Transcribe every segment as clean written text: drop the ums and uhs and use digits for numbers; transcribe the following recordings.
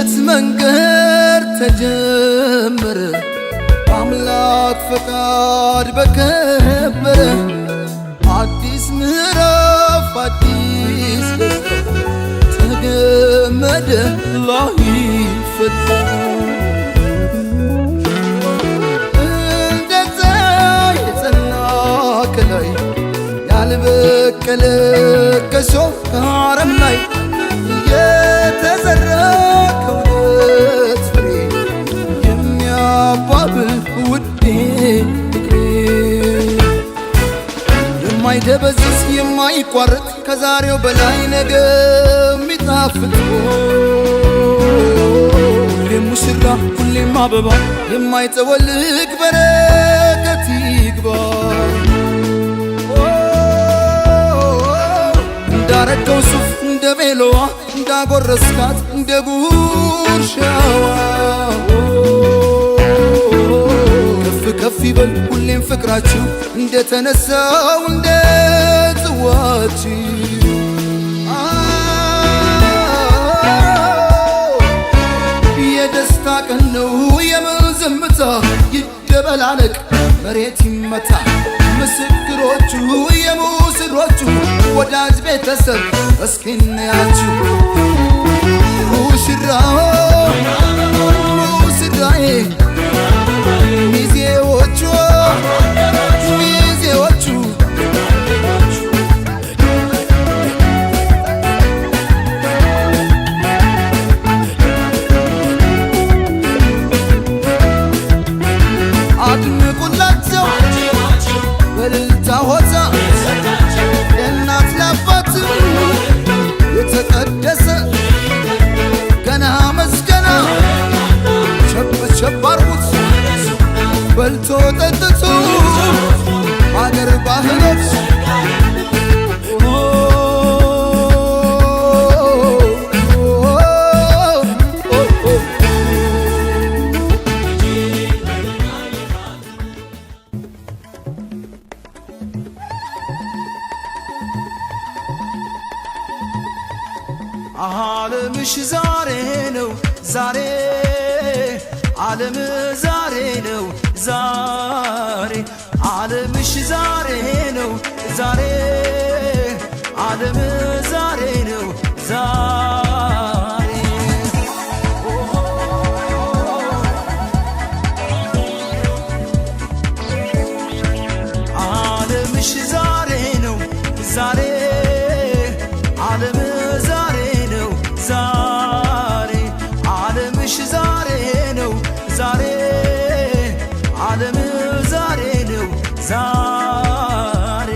የልደት መንገድ ተጀመረ አምላክ ፈቃድ በከበረ አዲስ ምዕራፍ አዲስ ደስታ ተገመደ ላይፈታ እንደዛ የጸና ከላይ ያልበቀለ ከሾህ ከአረም ላይ የተዘራ ከእውነት ፍሬ የሚያባብል ውዴ ፍቅሬ የማይደበዝዝ የማይቋረጥ ከዛሬው በላይ ነገ የሚጣፍጥ ሁሌም ሙሽራ ሁሌም አበባ የማይጠወልግ በረከት ይግባ እንዳረገው ሱፍ እንደ ቤሎዋ እንዳጎረስካት እንደ ጉርሻዋ ከፍ ከፍ ይበል ሁሌም ፍቅራችሁ እንደተነሳው እንደ ጽዋችሁ የደስታ ቀን ነው የምን ዝምታ ይደበላለቅ መሬት ይመታ ምስክሮቹ የሙስሮቹ ወዳጅ ቤተሰብ እስኪ እንያችሁ ሙሽራው ሙሽራዬ ሚዜዎቹ ሚዜዎቹ አድምቁላቸው በእልልታ ሆታ ለእናት ለአባት የተቀደሰ ገና መስገና ቸብ ቸብ አርጉት በልቶ ጠጥቶ አገር ባህሎች ዓለምሽ ዛሬ ነው ዛሬ ዓለም ዛሬ ነው ዛሬ ዓለምሽ ዛሬ ነው ዛሬ ዓለም ዛሬ ነው ዛሬ ዓለምሽ ዛሬ ነው ዛሬ ዓለም ዛሬ ነው ዛሬ ዓለምሽ ዛሬ ነው ዛሬ ዓለም ዛሬ ነው ዛሬ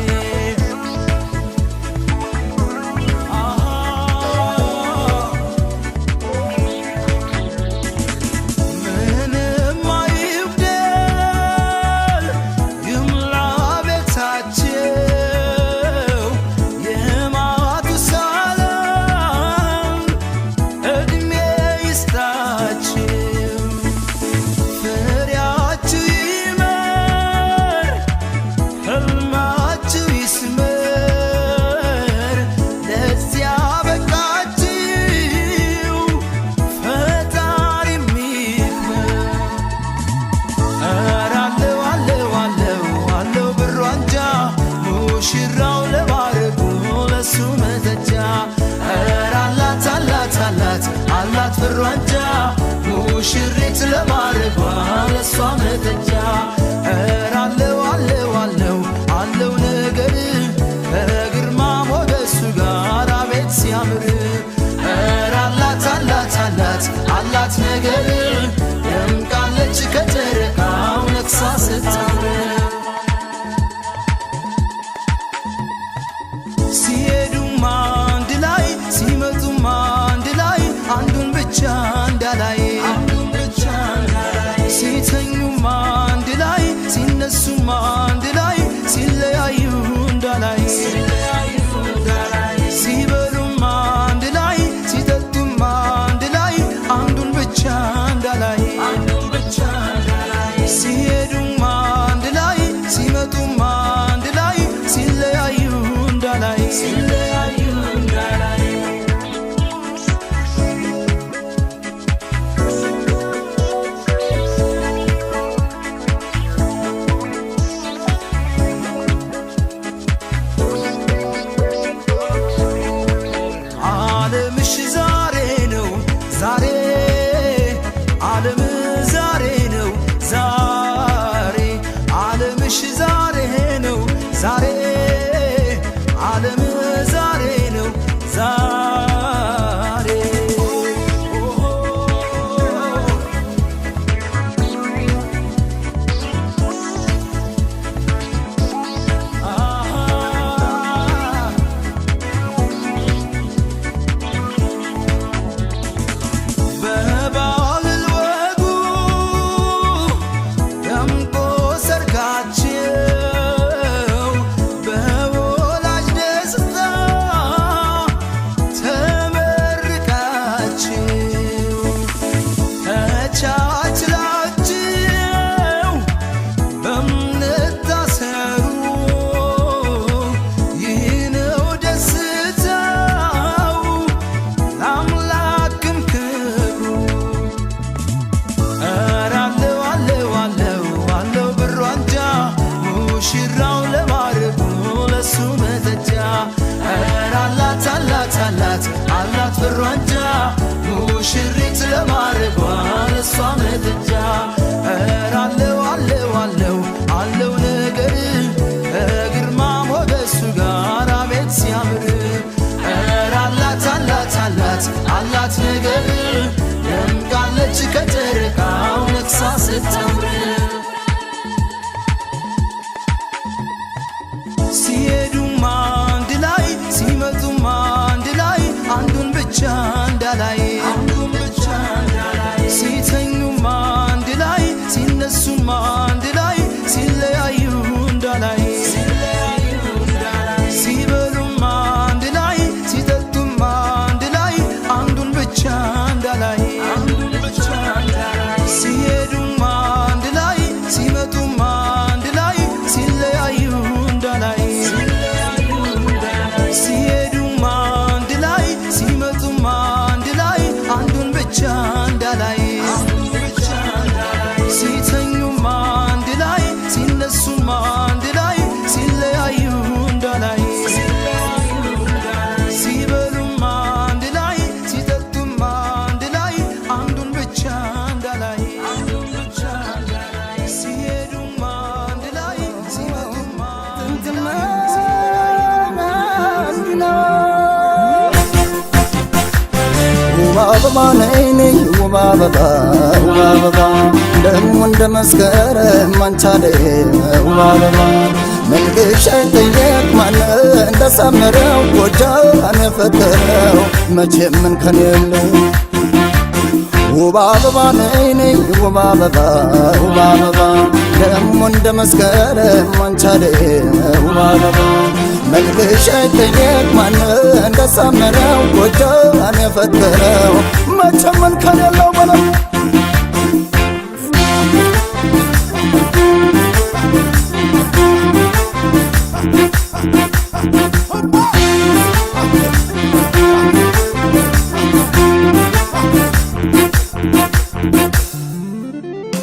ምንም አይጉደል ይምላ ቤታቸው ሙሽራው ለባረጉ ለሱ መተጃ አላት አላት አላት አላት ፍሯንጃ ሙሽሪት ለባረጓ ለሷ መተጃ አለው አለው አለው አለው ነገር ከግርማ ሞገሱ ጋር አቤት ሲያምር አላት አላት አላት አላት ነገር ደምቃለች ከጨረቃው ነግሳ ስታምር ሲሄዱም አንድ ላይ ሲመጡም አንድ ላይ አንዱን ብቻ እንዳላይ ሲተኙም አበባ ነይ ውብ አበባ ውብ አበባ ደሞ እንደ መስከረም አንቻለ ውብ አበባ መልክሽ አይጠየቅ ማን እንደሳመረው ጎጃን የፈጠረው መቼም ምን ከኔ የለው ውብ አበባ ነይ ውብ አበባ ውብ አበባ ደሞ እንደ መስከረም አንቻለ ውብ አበባ መልክሽ አይጠየቅ ማን እንደሳመረው ጎጃን የፈጠረው መቼም ምን ከኔ የለው በለው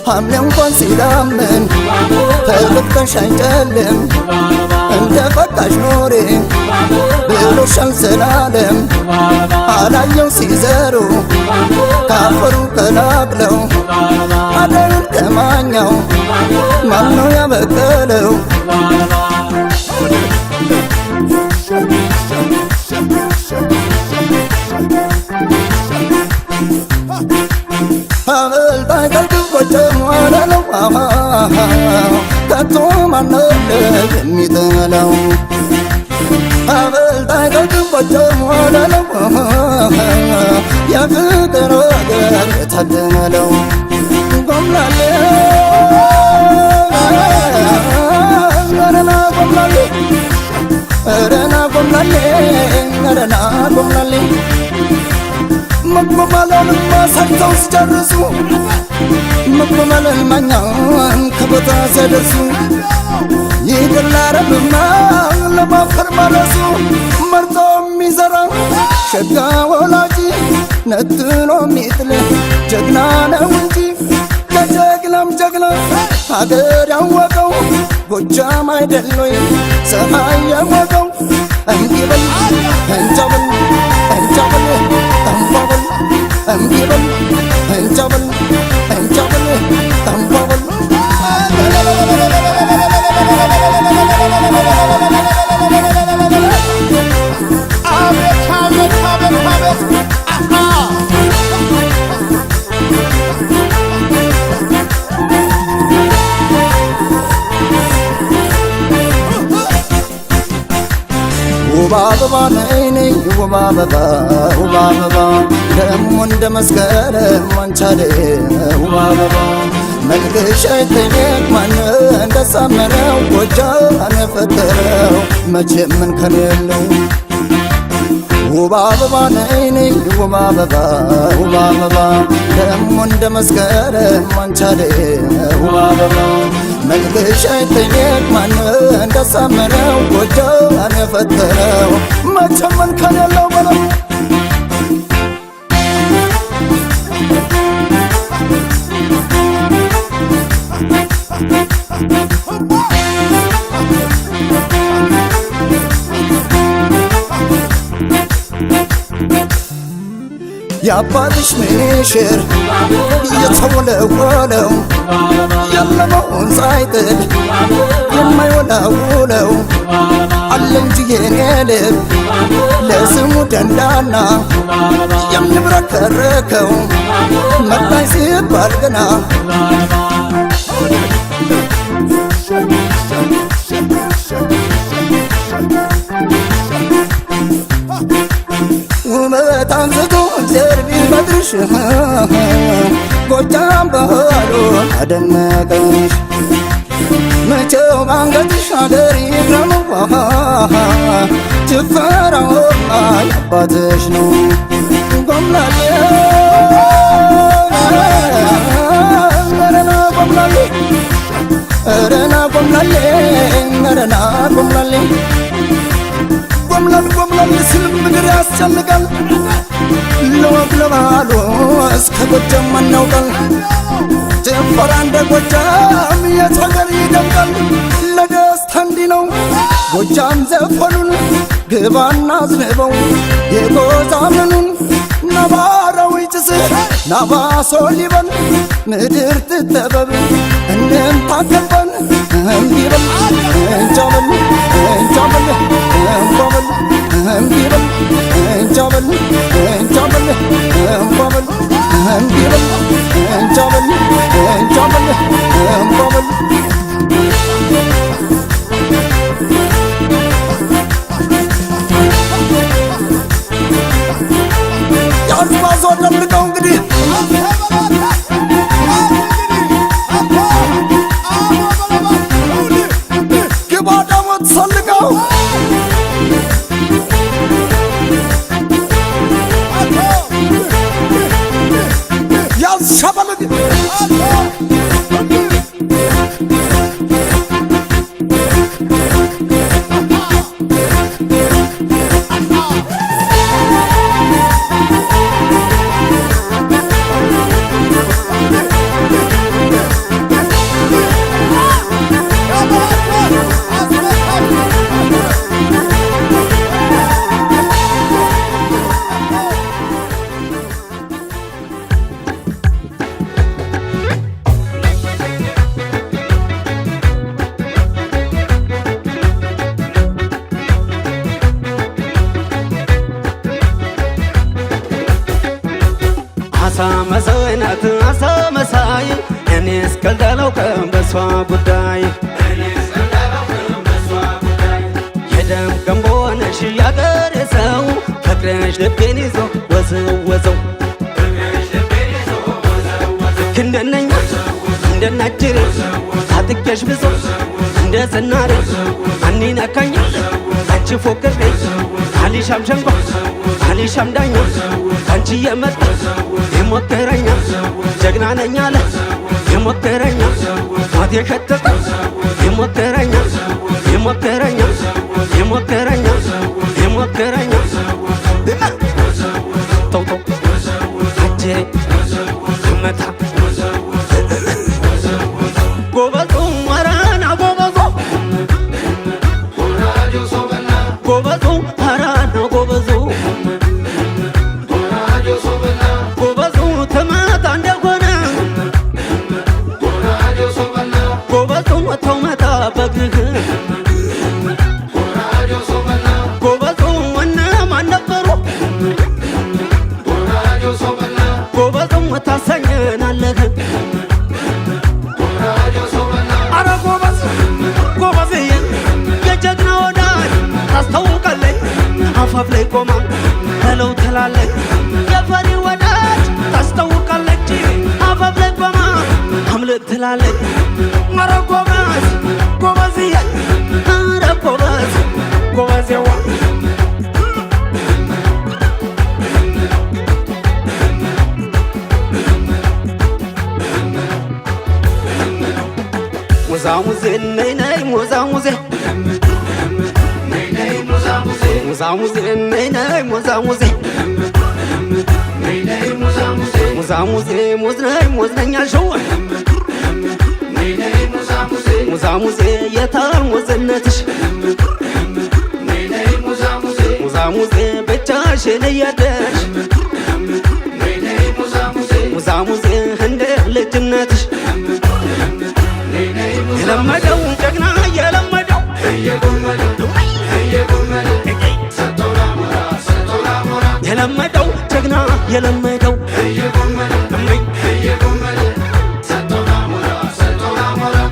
ሐምሌ እንኳን ሲዳምን ተልብተሽ አይጨልም እንደ ፈታሽ ኖሬ ብሎሻል ዘላለም አላየው ሲዘሩ ካፈሩ ቀላቅለው አደርን ከማኛው ማነው ያበቀለው አበልጣይ ከልክቦችም ዋለለው ከቶ ማነው የሚጠላው አበልጣይ ከልክቦችም ዋለለው የፍቅር ወገር የታደለው ጎምላሌ ረና ጎምላሌ ረና ጎምላሌ ረና ጎምላሌ መቆማለንማ ሰርተው ሲጨርሱ መቆማለን ማኛን ከቦታ ሲያደርሱ ይቅር ላረግማ ለማፈር ማለሱ መርጦ የሚዘራ ሸጋ ወላጅ ነጥሎ የሚጥል ጀግና ነው እንጂ ከጀግናም ጀግና ሀገር ያወቀው ጎጃም አይደሎይ ፀሐይ ያወቀው እንዲበል እንጃበል እንጃበል ጠንቧበል እንዲበል እንጃበል እንጃበል ጠንቧበል ውብ አበባ ነይ ውብ አበባ ውብ አበባ ደሞ እንደ መስከረም አንቻለ ውብ አበባ መልክሽ አይጠየቅ ማን እንደሳመረው ጎጃን የፈጠረው መቼም ምን ከኔ የለው ውብ አበባ ነይ ውብ አበባ ውብ አበባ ደሞ እንደ መስከረም አንቻለ ውብ አበባ መልክሽ አይጠየቅ ማን እንደሳመረው ጎጃን የፈጠረው መቼም ምን ከኔ የለው በለው የአባትሽ ምንሽር እየተወለወለው ያለመውን ሳይጥል የማይወላውለው አለ እንጂ የኔ ልብ ለስሙ ደንዳና የሚብረከረከው መጣኝ ሲባል ገና ውበት አንስቶ ዘር ቢፈጥርሽ ጎጃም ባህሉ አደነቀሽ መቼው ባንገትሽ አገር ይግረመው ጭፈራውማ የአባትሽ ነው ጎምላሌ ረና ጎምላሌ ረና ጎምላሌ ረና ጎምላሌ ጎምላል ጎምላል ሲል ምድር ያስጨንቃል ለወግ ለባህሉ እስከ ጎጃም አናውቃል ጭፈራ እንደ ጎጃም የት ሀገር ይደምቃል ለደስታ እንዲህ ነው ጎጃም ዘፈኑን ግባና አዝንበው የጎዛምኑን ነባራዊ ጭስ ናባሶ ሊበን ምድር ትጠበብ እንደምታከበን እንዲበል እንጃበል እንጃበል እንባበል እንጃበል እንጃበል እንኳበል እንዲበል እንጃበል እንጃበል እንኳበል ያዝባዞ ደምቀው እንግዲህ ግባ ደግሞ ተሰልቀው ያዝ ሸበል መሰናት አሳመሳይ እኔ እስከልዳለው ከበሷ ጉዳይ የደም ገንቦ ነሽ ያገሬ ሰው ፍቅርሽ ልቤን ይዞ ወዘወዘው ክንደነኛ እንደናጅሬ ታጥቄሽ ብዙ እንደ ዝናሬ አኒነካኝ አንቺ ፎክሬ አሊሻም ሸንጓ አሊሻም ዳኛ አንቺ የመጣ የሞከረኛ ጀግና ነኝ አለ የሞከረኛ ሞት የሸተተ የሞከረኛ የሞከረኛ የሞከረኛ የሞከረኛ ተውቶ አጀሬ መታ ጎበዞ መራና ጎበዞ ጎበዞ መራና ጎበዞ አፋፍ ላይ ቆማ ተለው ትላለች የፈሪ ወዳጅ ታስታውቃለች አፋፍ ላይ ቆማ አምልጥ ትላለች ኧረ ጎበዝ ጎበዝዬ ኧረ ጎበዝ ጎበዜዋ ሙዛሙዜ ነይ ነይ ሙዛሙዜ ሙዛሙዜ ነይ ነይ ሙዛሙዜ ሙዛሙዜ ሙዝነይ ሙዝነኛ ሸው ሙዛሙዜ የታል ሙዝነትሽ ሙዛሙዜ ብቻሽን እያደርሽ ሙዛሙዜ እንደ ልጅነትሽ የለመደው ጀግና የለመደው የለመደው ጀግና የለመደው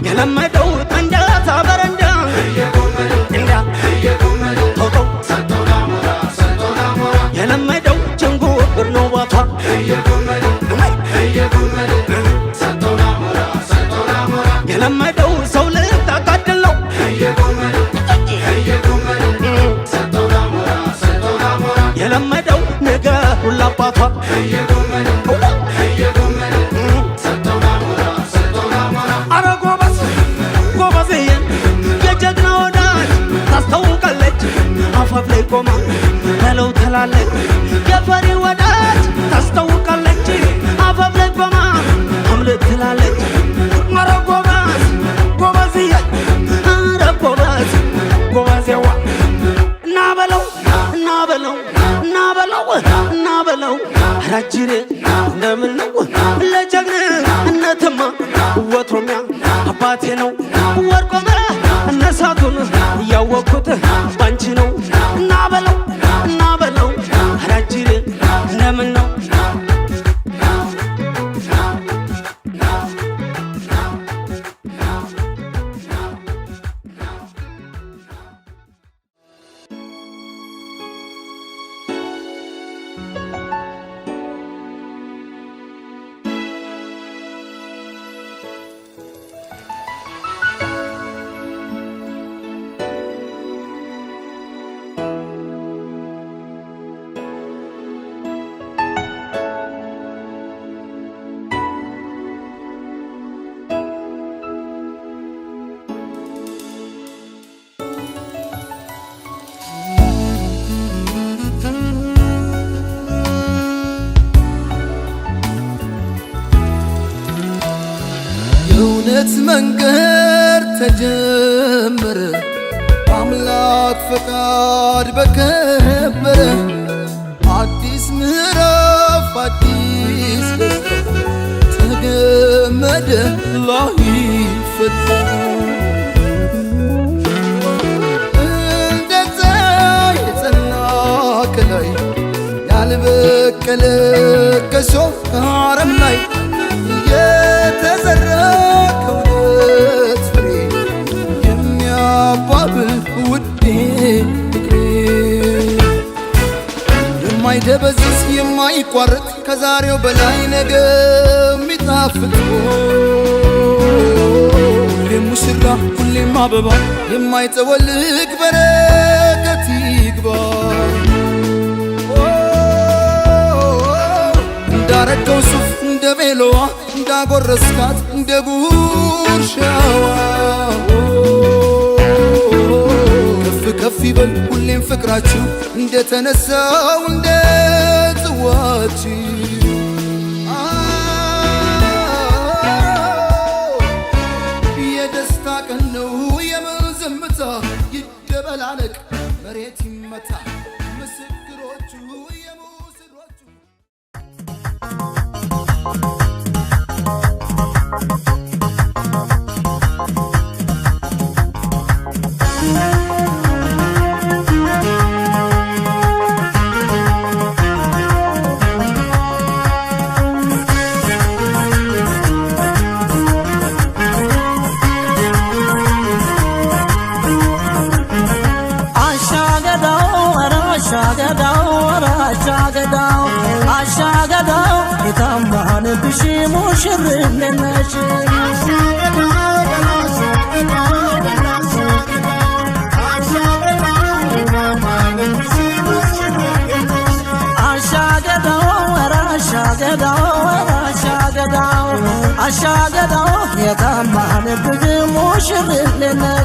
የለመደው ጠንዳታ በረንዳ እንዳ ተውተው የለመደው ጅንጉርጉር ነው ባቷ የለመደው ሰው ልታቃድል ነው የለመደው ነገር ሁላ አባቷ አረ ጎበዝ ጎበዝዬ የጀግና ወዳጅ ታስታውቃለች አፋፍ ላይ ቆማ ተለው ትላለች የፈሪ ወዳጅ ታስታውቃለች አፋፍ ላይ ቆማ አምልጥ ትላለች ኧረ ጎበዝ ጎበዝዬ ኧረ ጎበዝ ጎበዜዋ እናበለው እናበለው እናበለው እናበለው አራጅሬ እንደምን ነው ለጀግንነትማ ወትሮሚያ አባቴ ነው ወርቆመ እነሳቱን እያወቅኩት ባንቺ ነው እናበለው እናበለው አራጅሬ አዲስ መንገድ ተጀመረ አምላክ ፈቃድ በከበረ አዲስ ምዕራፍ አዲስ ደስታ ተገመደ ላይፈታ እንደዛ የጸና ከላይ ያልበቀለ ከሾህ አረም ላይ የተዘራ ከእውነት ፍሬ የሚያባብል ውዴ ፍቅሬ የማይደበዝዝ የማይቋረጥ ከዛሬው በላይ ነገ የሚጣፍጥ ሁሌም ሙሽራ ሁሌም አበባ የማይጠወልቅ በረከት ይግባ እንዳረገው ሱፍ እንደ ቤሎዋ እንዳጎረስካት እንደ ጉርሻዋ ከፍ ከፍ ይበል ሁሌም ፍቅራችሁ እንደተነሳው እንደ ጽዋችሁ የደስታ ቀን ነው የምን ዝምታ ይደበላለቅ መሬት ይመታ ምስክሮቹ የሙስሮቹ አሻገዳው የታማንብሽ ሙሽርነሽ አሻገዳው የታማንብሽ ሙሽርነሽ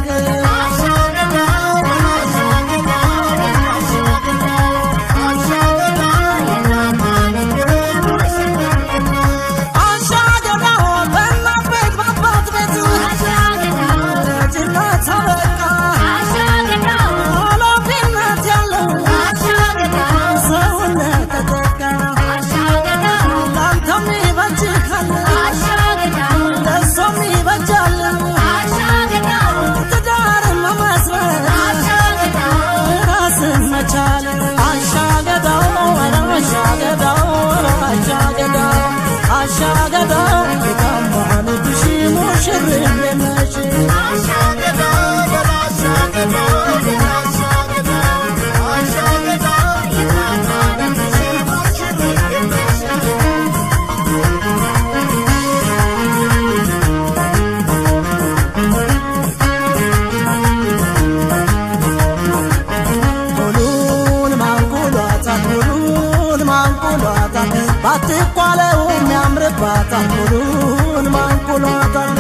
አሻገዳው የታማንብሽ ሙሽርነሽ ባትቋለው የሚያምርባት ሁሉን ማንቁሏታል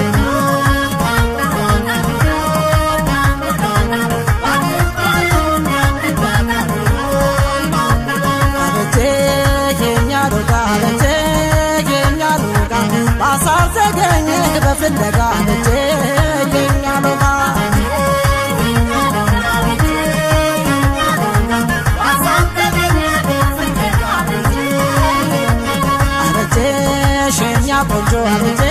አበቴ የኛ ዶጋ አበቴ የኛ ዶጋ ባሳር ተገኘ በፍለጋ አበቴ የኛ ዶጋ ቆንጆ አበቴ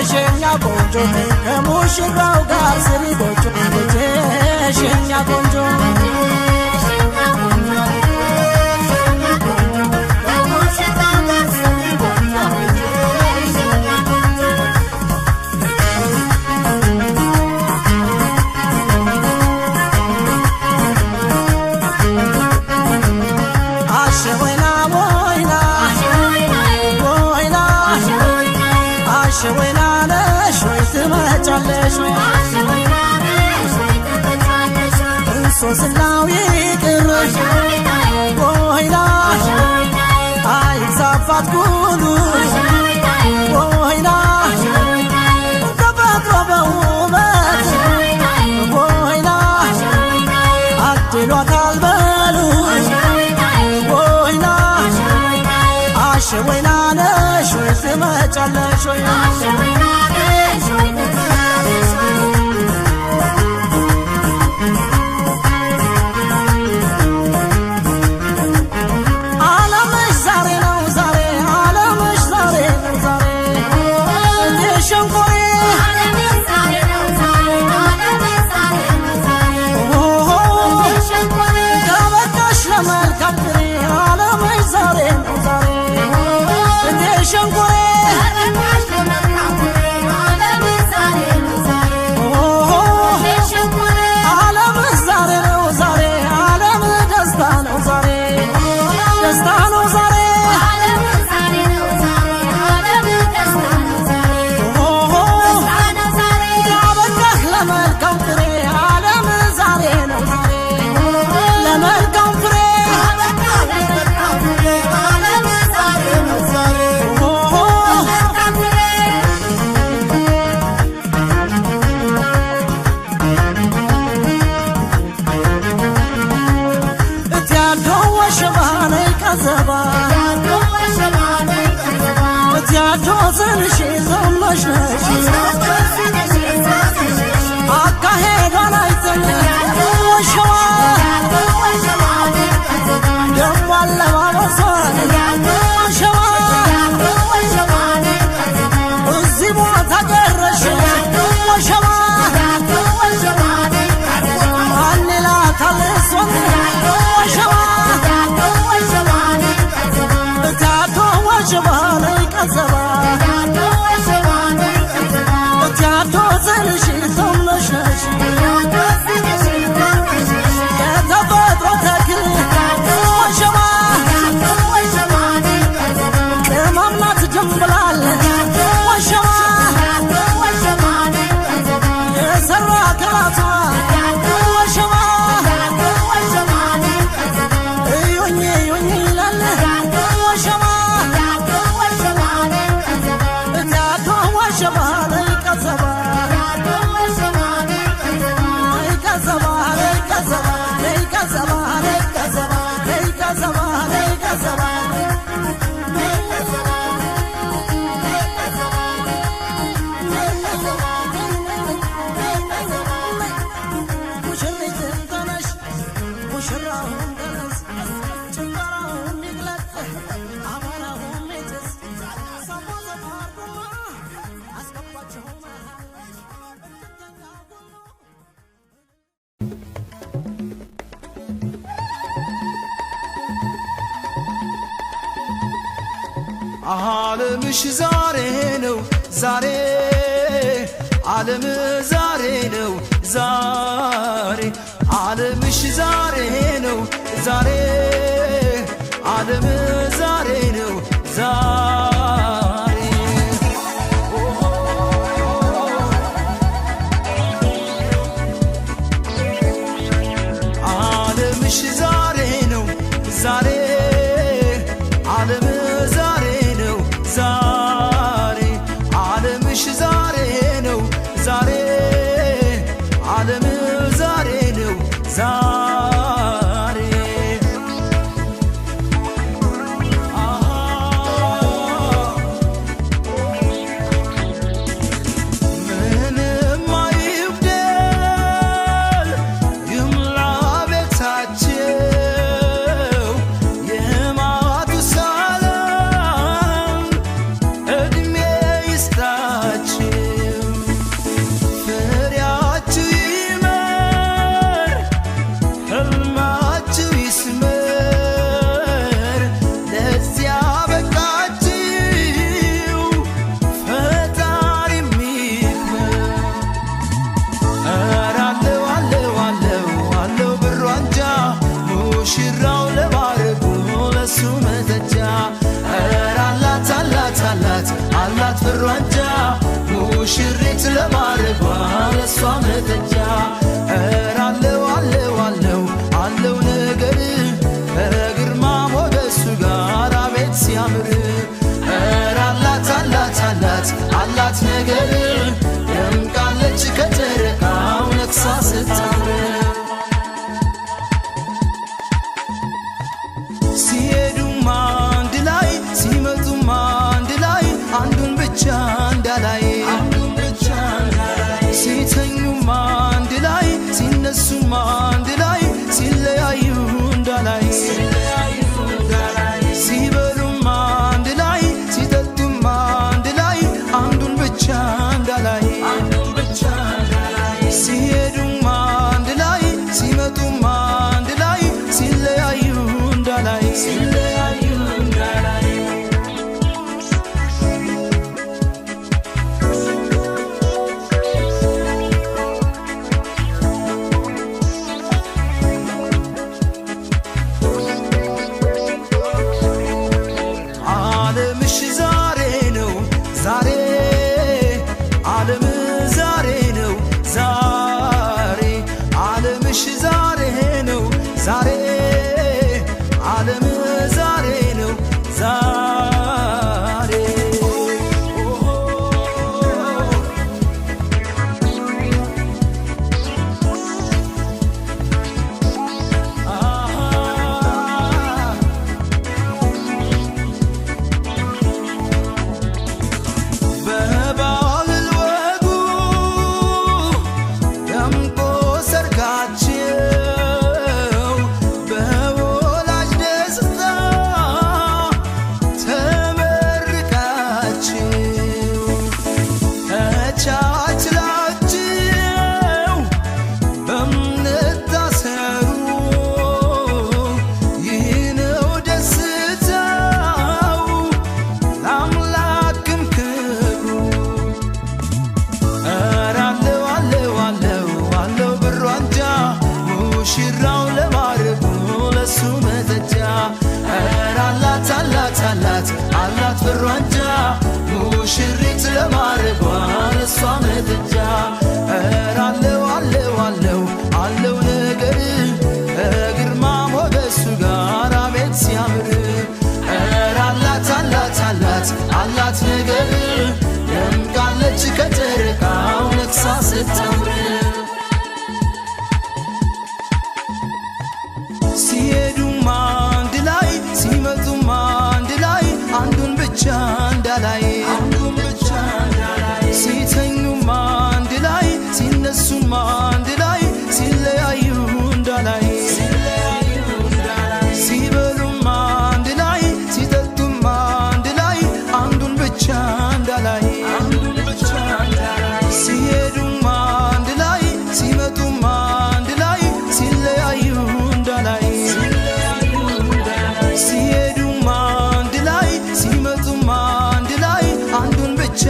ሸኛ ቆንጆ ከሙሽራው ጋር ስሪ ጎጆ አበቴ ሸኛ ቆንጆ ሶስናው ይቅር ወይና አይዛፋት ኩሉ ወይና ተፈጥሮ በውበት ወይና አድሏታል በሉ ወይና አሸወይና ነሽ ወይ ትመጫለሽ ወይ ለመልካም ፍሬ ዓለም ዛሬ ነው ዛሬ ለመልካም ፍሬ ዓለም ዛሬ ነው ዛሬ እትያዶ ወሸባኔ ከዘባ እትያዶ ዘንሽ ዘመሽነሽ አካሄዷን አይተን ወሸባ ደሞ አለባበሷን ወሸባ እዚህ ቦታ ቀረሽ ወሸባ ማን ይላታል እሷን ወሸባ እትያዶ ወሸባኔ ከዘባ እትያዶ ዘንሽ ዘመሽነሽ የተፈጥሮ ተክል ወሸባ ቅመም ናት ጀምብላል ወሸባ የሰራ ከራቷ ወሸባ እዩኝ እዩኝ ይላል ወሸባ እትያዶ ወሸባ ላይ ቀዘባ ዓለምሽ ዛሬ ነው ዛሬ ዓለም ዛሬ ነው ዛሬ ዓለምሽ ዛሬ ነው ዛሬ ዓለም ዛሬ ነው ዛሬ ዓለምሽ ዛሬ ነው ዛሬ ዓለም ዛሬ ነው ዛሬ ዓለምሽ ዛሬ ነው ዛሬ ዓለም ዛሬ ነው ዛሬ ምንም አይጉደል ይምላ ቤታችን ሙሽሪት ለማረጓ እሷ ምድጃ ኧረ አለው አለው አለው አለው ነገር ግርማ ሞገሱ ጋር አቤት ሲያምር ኧረ አላት አላት አላት አላት ነገር ደምቃለች ከጨረቃው ነግሳ ስታምር ሲሄዱም አንድ ላይ ሲመጡም አንድ ላይ አንዱን ብቻ እንዳላይ ሲተኙም አንድ ላይ ሲነሱም አንድ ላይ ሲለያዩ እንዳላይ ሲበሉም አንድ ላይ ሲጠጡም አንድ ላይ አንዱን ብቻ እንዳላይ ሲሄዱም አንድ ላይ ሲመጡም አንድ ላይ ሲለያዩ እንዳላይ ሲሄዱም አንድ ላይ ሲመጡም አንድ ላይ አንዱን ብቻ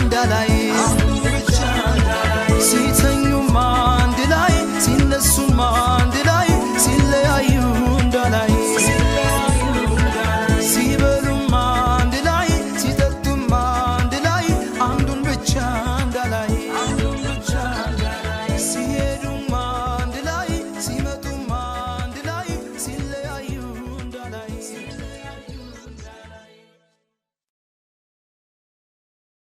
እንዳላይ ሲተኙም አንድ ላይ ሲነሱም አንድ ላይ ሲለያዩ እንዳላይ ሲበሉም አንድ ላይ ሲጠጡም አንድ ላይ አንዱን ብቻ እንዳላይ